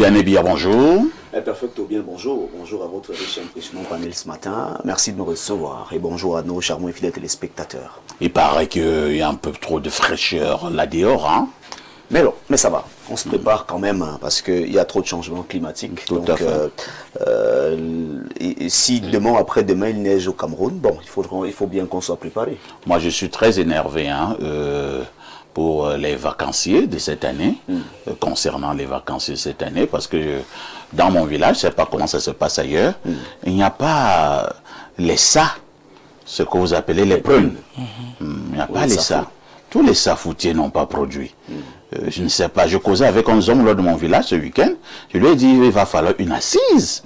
Vianney Bia, bonjour. Perfecto, bien bonjour. Bonjour à votre riche et impressionnant panel ce matin. Merci de nous recevoir et bonjour à nos charmants et fidèles téléspectateurs. Il paraît qu'il y a un peu trop de fraîcheur là dehors, hein? Mais non, mais ça va. On se prépare quand même parce qu'il y a trop de changements climatiques. Tout à fait. Et si demain, après-demain, il neige au Cameroun, bon, il faut bien qu'on soit préparé. Moi, je suis très énervé, hein, pour les vacanciers de cette année, concernant les vacanciers de cette année, parce que dans mon village, je ne sais pas comment ça se passe ailleurs, il n'y a pas les ça, ce que vous appelez les prunes. Il n'y a pas les ça. Tous les safoutiers n'ont pas produit. Je ne sais pas, je causais avec un homme lors de mon village ce week-end, je lui ai dit il va falloir une assise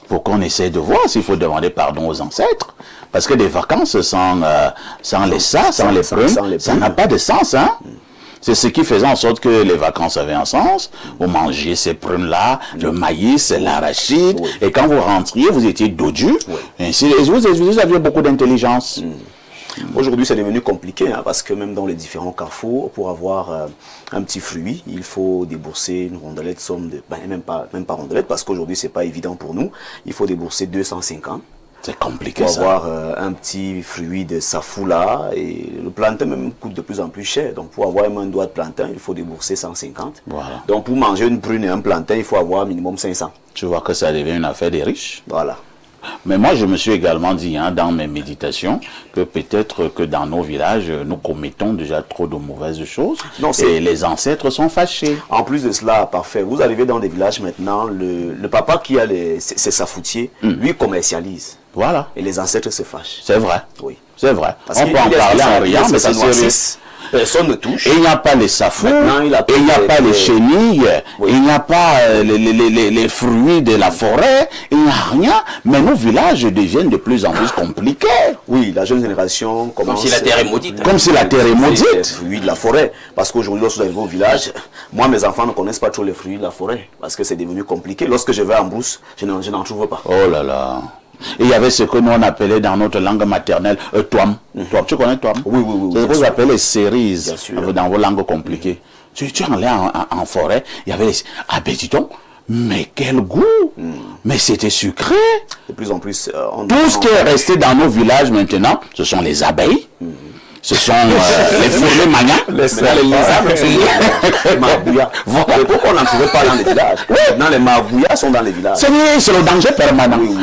pour qu'on essaie de voir s'il faut demander pardon aux ancêtres. Parce que des vacances sans les ça, sans les prunes, ça n'a pas de sens, hein. C'est ce qui faisait en sorte que les vacances avaient un sens. Vous mangez ces prunes-là, le maïs, l'arachide, et quand vous rentriez, vous étiez dodu. Ainsi, vous aviez beaucoup d'intelligence. Aujourd'hui, c'est devenu compliqué, hein, parce que même dans les différents carrefours, pour avoir un petit fruit, il faut débourser une rondelette somme de... même pas rondelette, parce qu'aujourd'hui, c'est pas évident pour nous. Il faut débourser 250. C'est compliqué, pour ça. Pour avoir un petit fruit de safoula, et le plantain même coûte de plus en plus cher. Donc, pour avoir un doigt de plantain, il faut débourser 150. Voilà. Donc, pour manger une prune et un plantain, il faut avoir minimum 500. Tu vois que ça devient une affaire des riches. Voilà. Mais moi, je me suis également dit, hein, dans mes méditations, que peut-être que dans nos villages, nous commettons déjà trop de mauvaises choses. Non, et les ancêtres sont fâchés. En plus de cela, parfait. Vous arrivez dans des villages maintenant, le papa qui a ses safoutiers, lui commercialise. Voilà. Et les ancêtres se fâchent. C'est vrai. Oui. C'est vrai. Parce on peut en parler en riant, mais c'est sérieux. Personne ne touche. Et il n'y a pas les safous, il n'y a pas les chenilles, il n'y a pas les fruits de la forêt, il n'y a rien. Mais nos villages deviennent de plus en plus compliqués. Oui, la jeune génération commence... Comme si la terre est maudite. Comme si la terre est maudite. Les fruits de la forêt. Parce qu'aujourd'hui, lorsque vous arrivez au village, moi, mes enfants ne connaissent pas trop les fruits de la forêt. Parce que c'est devenu compliqué. Lorsque je vais en brousse, je n'en trouve pas. Oh là là. Et il y avait ce que nous on appelait dans notre langue maternelle toam. Tu connais toam? Oui. C'est ce que vous appelez les cerises dans vos langues compliquées. Tu en allais en forêt, il y avait les... Ah ben dis donc, mais quel goût! Mais c'était sucré! De plus en plus... Tout ce qui est resté dans nos villages maintenant, ce sont les abeilles. Ce sont les fourmis manias. Les marabouillas. Voilà. Pourquoi on n'en trouvait pas dans les villages? Maintenant, les marabouillas sont dans les villages. C'est le danger permanent. Oui.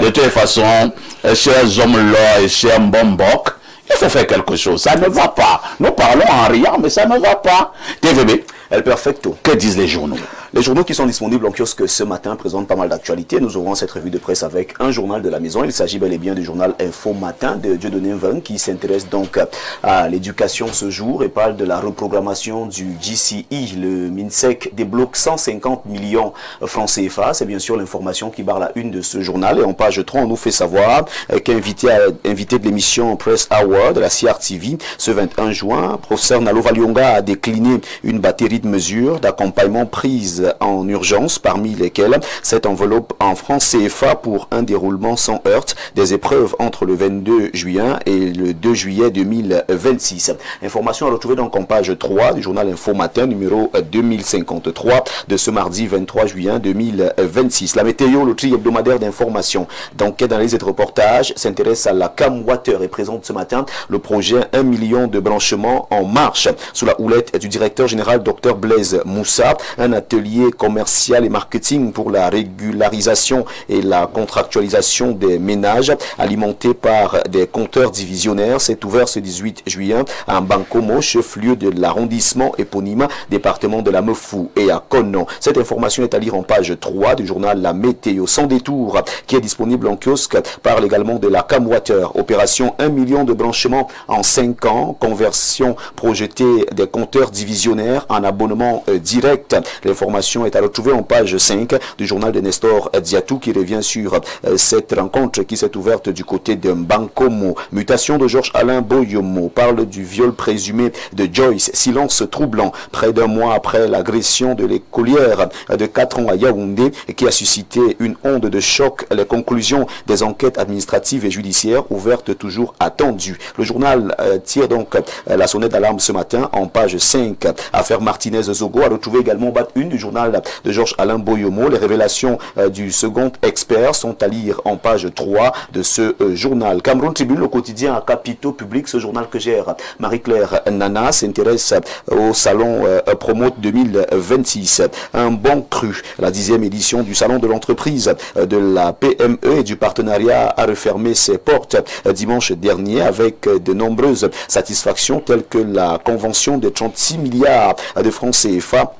De toute façon, chers hommes là et chers Mbombok, il faut faire quelque chose. Ça ne va pas. Nous parlons en riant, mais ça ne va pas. TVB, El Perfecto. Que disent les journaux? Les journaux qui sont disponibles en kiosque ce matin présentent pas mal d'actualités. Nous aurons cette revue de presse avec un journal de la maison. Il s'agit bel et bien du journal Info Matin de Dieudonné Mveng qui s'intéresse donc à l'éducation ce jour et parle de la reprogrammation du GCE. Le MINSEC débloque 150 millions francs CFA. C'est bien sûr l'information qui barre la une de ce journal. Et en page 3, on nous fait savoir qu'invité de l'émission Press Hour de la CRTV ce 21 juin, professeur Nalo Valionga a décliné une batterie de mesures d'accompagnement prises en urgence, parmi lesquelles cette enveloppe en francs CFA pour un déroulement sans heurts des épreuves entre le 22 juin et le 2 juillet 2026. Information à retrouver donc en page 3 du journal Info Matin numéro 2053 de ce mardi 23 juin 2026. La météo, le tri hebdomadaire d'information d'enquête, d'analyse et de reportage s'intéresse à la Cam Water et présente ce matin le projet 1 million de branchements en marche sous la houlette du directeur général Dr Blaise Moussa, un atelier commercial et marketing pour la régularisation et la contractualisation des ménages alimenté par des compteurs divisionnaires. C'est ouvert ce 18 juillet à Bankomo, chef-lieu de l'arrondissement éponyme, département de la Mefou et à Konon. Cette information est à lire en page 3 du journal La Météo. Sans détour, qui est disponible en kiosque, parle également de la Camwater. Opération 1 million de branchements en 5 ans. Conversion projetée des compteurs divisionnaires en abonnement direct. L'information est à retrouver en page 5 du journal de Nestor Diatou qui revient sur cette rencontre qui s'est ouverte du côté de Bankomo. Mutation de Georges-Alain Boyomo parle du viol présumé de Joyce. Silence troublant près d'un mois après l'agression de l'écolière de 4 ans à Yaoundé qui a suscité une onde de choc. Les conclusions des enquêtes administratives et judiciaires ouvertes toujours attendues. Le journal tire donc la sonnette d'alarme ce matin en page 5. Affaire Martinez-Zogo a retrouvé également une du journal de Georges-Alain Boyomo. Les révélations du second expert sont à lire en page 3 de ce journal. Cameroun Tribune, le quotidien à capitaux publics, ce journal que gère Marie-Claire Nana, s'intéresse au salon Promote 2026. Un bon cru, la 10e édition du salon de l'entreprise de la PME et du partenariat a refermé ses portes dimanche dernier avec de nombreuses satisfactions telles que la convention de 36 milliards de francs CFA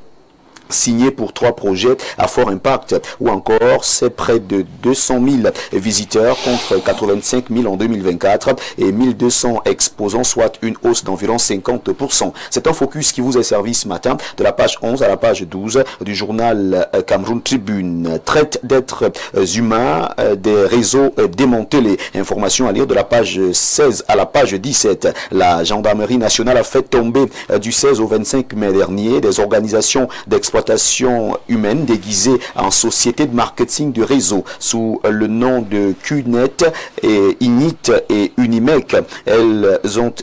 signé pour 3 projets à fort impact, ou encore c'est près de 200 000 visiteurs contre 85 000 en 2024 et 1200 exposants, soit une hausse d'environ 50%. C'est un focus qui vous est servi ce matin de la page 11 à la page 12 du journal Cameroun Tribune. Traite d'êtres humains, des réseaux démantelés. Information à lire de la page 16 à la page 17. La gendarmerie nationale a fait tomber du 16 au 25 mai dernier des organisations d'exploitation humaine déguisée en société de marketing de réseau sous le nom de QNet et Init et Unimec. Elles ont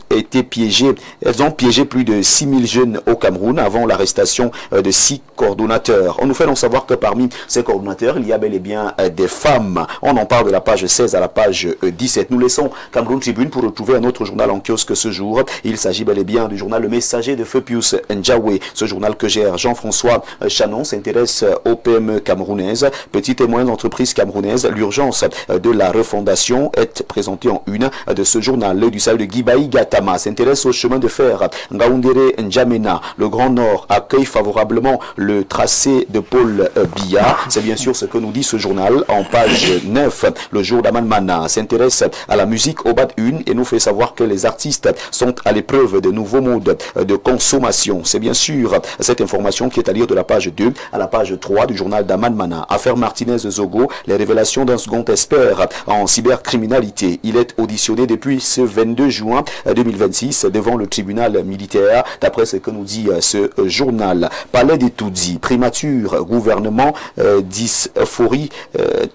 piégé plus de 6000 jeunes au Cameroun avant l'arrestation de 6 coordonnateurs. On nous fait donc savoir que parmi ces coordonnateurs, il y a bel et bien des femmes. On en parle de la page 16 à la page 17. Nous laissons Cameroun Tribune pour retrouver un autre journal en kiosque ce jour. Il s'agit bel et bien du journal Le Messager de Feu Pius Ndjawe. Ce journal que gère Jean-François Chanon s'intéresse aux PME camerounaises, petites et moyennes entreprises camerounaises. L'urgence de la refondation est présentée en une de ce journal. L'œil du salut de Guibaï Gatama s'intéresse au chemin de fer Ngaoundéré N'Djamena. Le Grand Nord accueille favorablement le tracé de Paul Biya. C'est bien sûr ce que nous dit ce journal en page 9. Le jour d'Aman Mana s'intéresse à la musique au bas de une et nous fait savoir que les artistes sont à l'épreuve de nouveaux modes de consommation. C'est bien sûr cette information qui est à lire de la page 2 à la page 3 du journal d'Aman Mana. Affaire Martinez-Zogo, les révélations d'un second expert en cybercriminalité. Il est auditionné depuis ce 22 juin 2026 devant le tribunal militaire, d'après ce que nous dit ce journal. Palais d'Etoudi, primature, gouvernement, dysphorie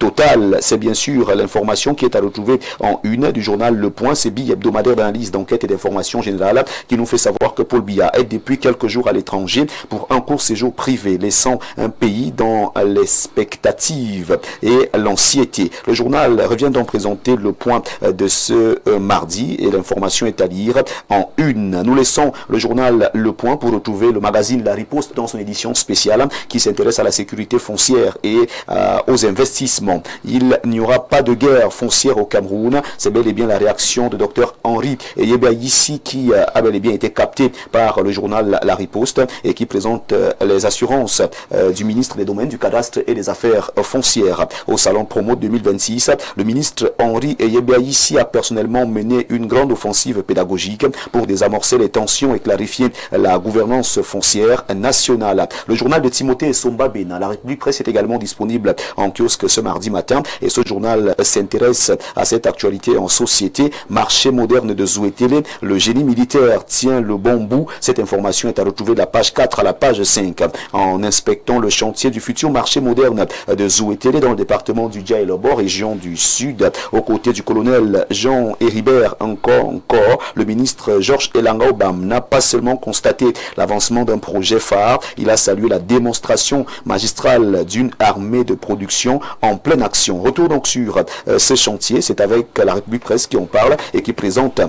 totale. C'est bien sûr l'information qui est à retrouver en une du journal Le Point, c'est billet hebdomadaire d'analyse, d'enquête et d'information générale qui nous fait savoir que Paul Biya est depuis quelques jours à l'étranger pour un court séjour privé, laissant un pays dans l'expectative et l'anxiété. Le journal revient donc présenter le point de ce mardi et l'information est à lire en une. Nous laissons le journal Le Point pour retrouver le magazine La Riposte dans son édition spéciale qui s'intéresse à la sécurité foncière et aux investissements. Il n'y aura pas de guerre foncière au Cameroun. C'est bel et bien la réaction de Dr Henri Yebayissi qui a bel et bien été capté par le journal La Riposte et qui présente les assurances du ministre des Domaines, du Cadastre et des Affaires foncières. Au salon Promo 2026, le ministre Henri Yebayissi a personnellement mené une grande offensive pédagogique pour désamorcer les tensions et clarifier la gouvernance foncière nationale. Le journal de Timothée Somba Bena, La République Presse, est également disponible en kiosque ce mardi matin et ce journal s'intéresse à cette actualité en société. Marché moderne de Zouétélé, le génie militaire tient le bon bout. Cette information est à retrouver de la page 4 à la page 5. En inspectant le chantier du futur marché moderne de Zouétélé dans le département du Dia-et-Lobo, région du Sud, aux côtés du colonel Jean Héribert, encore, le ministre Georges Elanga Obam n'a pas seulement constaté l'avancement d'un projet phare, il a salué la démonstration magistrale d'une armée de production en pleine action. Retour donc sur ce chantier, c'est avec La République Presse qui en parle et qui présente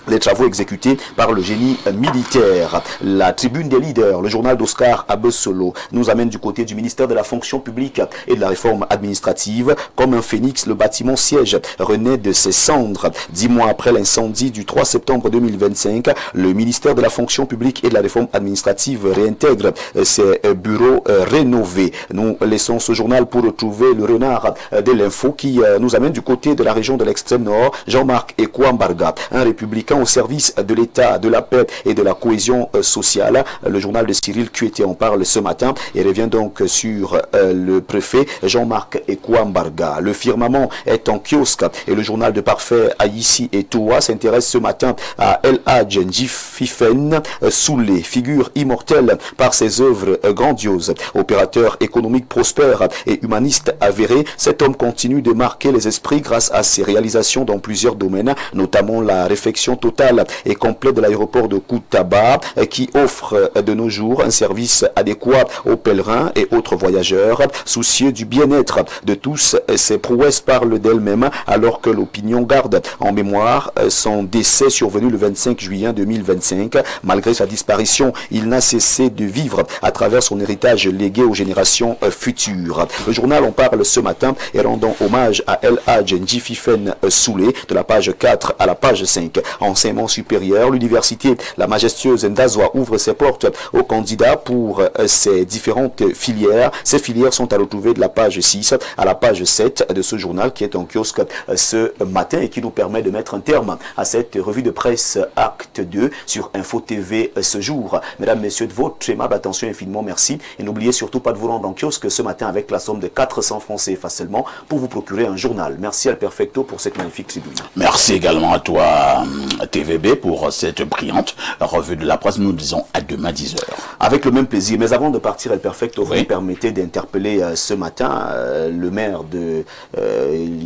les travaux exécutés par le génie militaire. La Tribune des leaders, le journal d'Oscar Abessolo, nous amène du côté du ministère de la fonction publique et de la réforme administrative. Comme un phénix, le bâtiment siège renaît de ses cendres. 10 mois après l'incendie du 3 septembre 2025, le ministère de la fonction publique et de la réforme administrative réintègre ses bureaux rénovés. Nous laissons ce journal pour retrouver le renard de l'info qui nous amène du côté de la région de l'extrême nord, Jean-Marc Ekwambarga, un républicain au service de l'État, de la paix et de la cohésion sociale. Le journal de Cyril Kuete en parle ce matin et revient donc sur le préfet Jean-Marc Ekwambarga. Le firmament est en kiosque et le journal de Parfait Aïssi et Toua s'intéresse ce matin à El Hadj Njififen Soulé, figure immortelle par ses œuvres grandioses. Opérateur économique prospère et humaniste avéré, cet homme continue de marquer les esprits grâce à ses réalisations dans plusieurs domaines, notamment la réfection total et complet de l'aéroport de Koutaba qui offre de nos jours un service adéquat aux pèlerins et autres voyageurs. Soucieux du bien-être de tous, ces prouesses parlent d'elles-mêmes alors que l'opinion garde en mémoire son décès survenu le 25 juillet 2025. Malgré sa disparition, il n'a cessé de vivre à travers son héritage légué aux générations futures. Le journal en parle ce matin et rendant hommage à El Hadj Ndjififen Soulé de la page 4 à la page 5. Enseignement supérieur, l'université La Majestueuse Ndazwa ouvre ses portes aux candidats pour ces différentes filières. Ces filières sont à retrouver de la page 6 à la page 7 de ce journal qui est en kiosque ce matin et qui nous permet de mettre un terme à cette revue de presse Acte 2 sur Info TV ce jour. Mesdames, Messieurs, de votre aimable attention, infiniment merci. Et n'oubliez surtout pas de vous rendre en kiosque ce matin avec la somme de 400 francs CFA seulement pour vous procurer un journal. Merci Al Perfecto pour cette magnifique tribune. Merci également à toi, TVB, pour cette brillante revue de la presse. Nous disons à demain 10h. Avec le même plaisir. Mais avant de partir, Al Perfecto, vous me permettez d'interpeller ce matin le maire de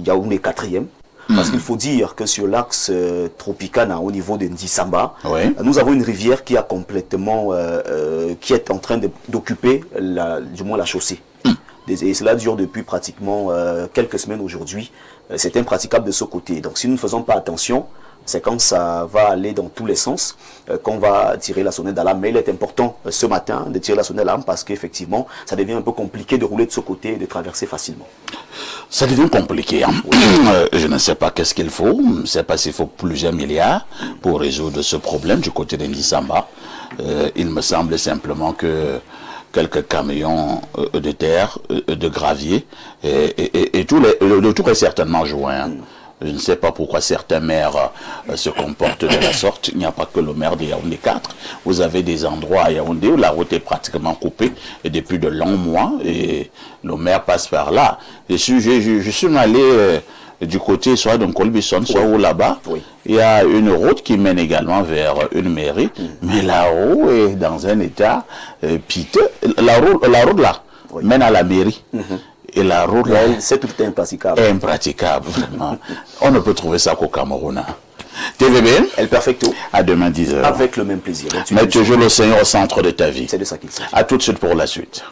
Yaoundé 4e. Parce qu'il faut dire que sur l'axe Tropicana, au niveau de Ndisamba, nous avons une rivière qui a complètement, qui est en train d'occuper du moins la chaussée. Et cela dure depuis pratiquement quelques semaines aujourd'hui. C'est impraticable de ce côté. Donc si nous ne faisons pas attention, c'est quand ça va aller dans tous les sens qu'on va tirer la sonnette d'alarme. Mais il est important ce matin de tirer la sonnette d'alarme parce qu'effectivement, ça devient un peu compliqué de rouler de ce côté et de traverser facilement. Ça devient compliqué. Hein? Je ne sais pas qu'est-ce qu'il faut. Je ne sais pas s'il faut plusieurs milliards pour résoudre ce problème du côté d'Indisamba. Il me semble simplement que quelques camions de terre, de gravier, et le tout est certainement joint. Hein. Je ne sais pas pourquoi certains maires se comportent de la sorte. Il n'y a pas que le maire de Yaoundé 4. Vous avez des endroits à Yaoundé où la route est pratiquement coupée et depuis de longs mois et le maire passe par là. Je suis allé du côté soit de Colbison, soit où là-bas. Il y a une route qui mène également vers une mairie, mais la route est dans un état piteux. La route là mène à la mairie. Et la route là, c'est tout impraticable. Impraticable, vraiment. On ne peut trouver ça qu'au Cameroun. TVB, El Perfecto. À demain 10h. Avec le même plaisir. Mets toujours le Seigneur au centre de ta vie. C'est de ça qu'il s'agit. À tout de suite pour la suite.